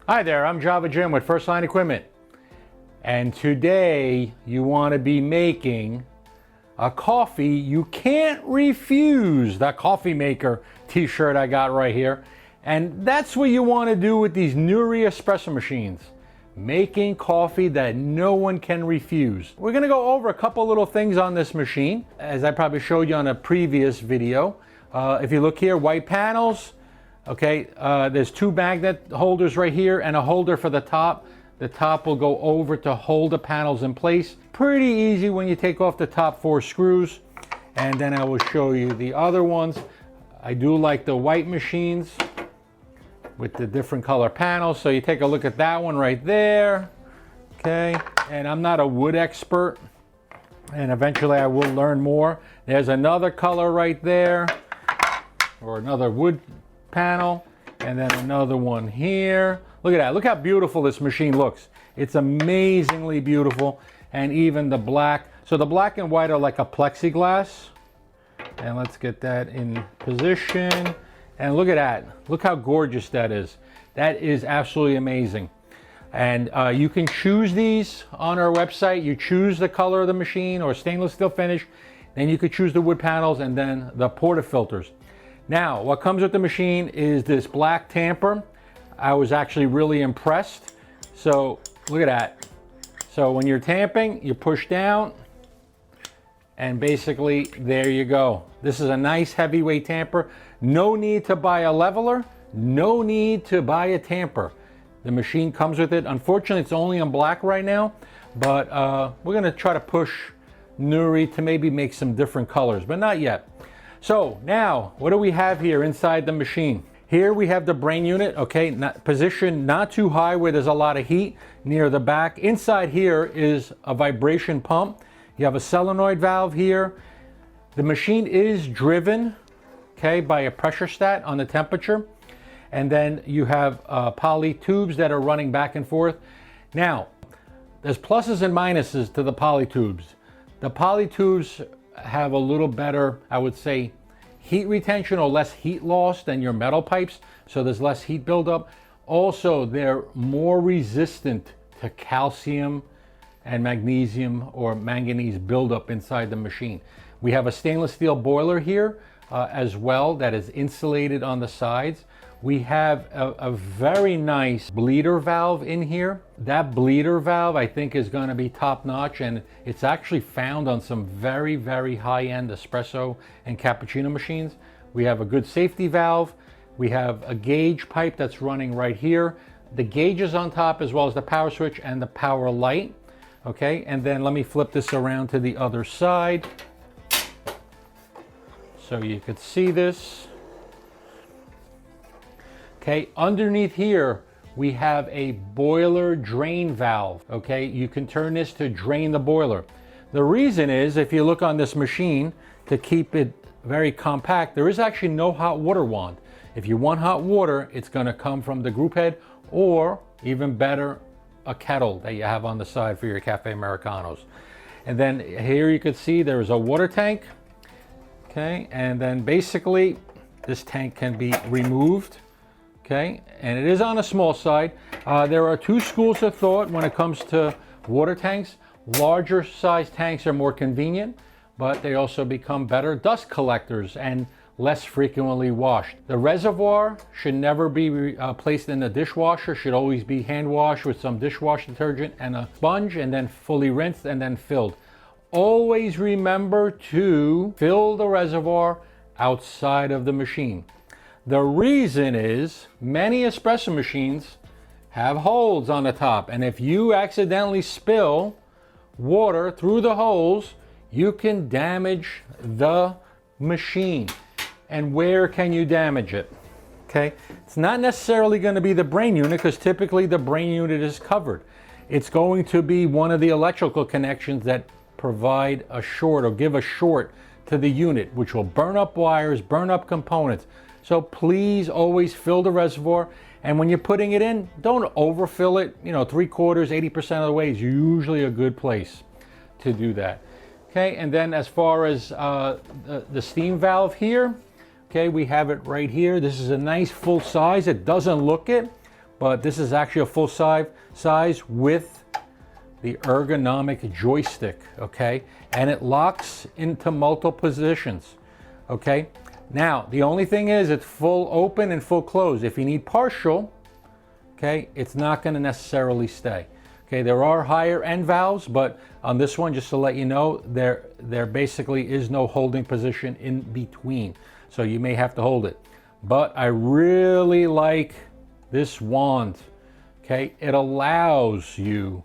Hi there, I'm Java Jim with First Line Equipment. And today you want to be making a coffee you can't refuse. That coffee maker t-shirt I got right here. And that's what you want to do with these Nurri espresso machines. Making coffee that no one can refuse. We're going to go over a couple little things on this machine, as I probably showed you on a previous video. If you look here, white panels. Okay, there's two magnet holders right here and a holder for the top. The top will go over to hold the panels in place. Pretty easy when you take off the top 4 screws. And then I will show you the other ones. I do like the white machines with the different color panels. So you take a look at that one right there. Okay, and I'm not a wood expert, and eventually I will learn more. There's another color right there, or another wood panel, and then another one here. Look at that. Look how beautiful this machine looks. It's amazingly beautiful. And even the black. So the black and white are like a plexiglass. And let's get that in position. And look at that. Look how gorgeous that is. That is absolutely amazing. And you can choose these on our website. You choose the color of the machine or stainless steel finish. Then you could choose the wood panels and then the portafilters. Now, what comes with the machine is this black tamper. I was actually really impressed. So look at that. So when you're tamping, you push down and basically there you go. This is a nice heavyweight tamper. No need to buy a leveler. No need to buy a tamper. The machine comes with it. Unfortunately, it's only in black right now, but we're gonna try to push Nurri to maybe make some different colors, but not yet. So now, what do we have here inside the machine? Here we have the brain unit, okay, positioned not too high where there's a lot of heat, near the back. Inside here is a vibration pump. You have a solenoid valve here. The machine is driven, okay, by a pressure stat on the temperature. And then you have poly tubes that are running back and forth. Now, there's pluses and minuses to the poly tubes. The poly tubes have a little better, I would say, heat retention or less heat loss than your metal pipes, so there's less heat buildup. Also, they're more resistant to calcium and magnesium or manganese buildup inside the machine. We have a stainless steel boiler here as well that is insulated on the sides. We have a very nice bleeder valve in here. That bleeder valve I think is going to be top notch, and it's actually found on some very, very high-end espresso and cappuccino machines. We have a good safety valve. We have a gauge pipe that's running right here. The gauge is on top as well as the power switch and the power light. Okay, and then let me flip this around to the other side so you could see this. Okay, underneath here, we have a boiler drain valve. Okay, you can turn this to drain the boiler. The reason is, if you look on this machine, to keep it very compact, there is actually no hot water wand. If you want hot water, it's gonna come from the group head, or even better, a kettle that you have on the side for your Cafe Americanos. And then here you can see there's a water tank. Okay, and then basically this tank can be removed. Okay, and it is on a small side. There are two schools of thought when it comes to water tanks. Larger size tanks are more convenient, but they also become better dust collectors and less frequently washed. The reservoir should never be placed in the dishwasher, should always be hand washed with some dishwash detergent and a sponge, and then fully rinsed and then filled. Always remember to fill the reservoir outside of the machine. The reason is many espresso machines have holes on the top, and if you accidentally spill water through the holes, you can damage the machine. And where can you damage it? Okay, it's not necessarily going to be the brain unit, because typically the brain unit is covered. It's going to be one of the electrical connections that provide a short or give a short to the unit, which will burn up wires, burn up components. So please always fill the reservoir, and when you're putting it in, don't overfill it. You know, 3/4, 80% of the way is usually a good place to do that. Okay, and then as far as the steam valve here, okay, we have it right here. This is a nice full size. It doesn't look it, but this is actually a full size with the ergonomic joystick, okay? And it locks into multiple positions, okay? Now, the only thing is it's full open and full close. If you need partial, okay, it's not gonna necessarily stay. Okay, there are higher end valves, but on this one, just to let you know, there basically is no holding position in between. So you may have to hold it. But I really like this wand, okay? It allows you,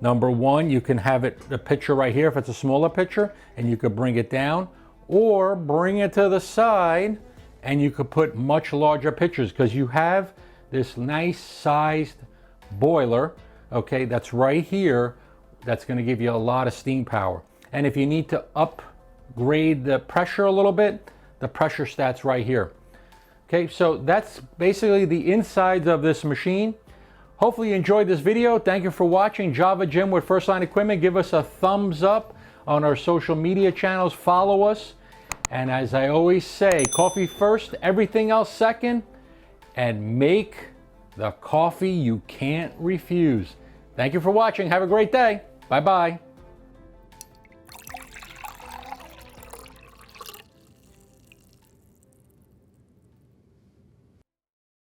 number one, you can have it, the pitcher right here if it's a smaller pitcher, and you could bring it down, or bring it to the side, and you could put much larger pitchers, because you have this nice sized boiler, okay, that's right here, that's going to give you a lot of steam power. And if you need to upgrade the pressure a little bit, the pressure stats right here. Okay, so that's basically the insides of this machine. Hopefully you enjoyed this video. Thank you for watching Java Jim with First Line Equipment. Give us a thumbs up on our social media channels. Follow us. And as I always say, coffee first, everything else second, and make the coffee you can't refuse. Thank you for watching. Have a great day. Bye-bye.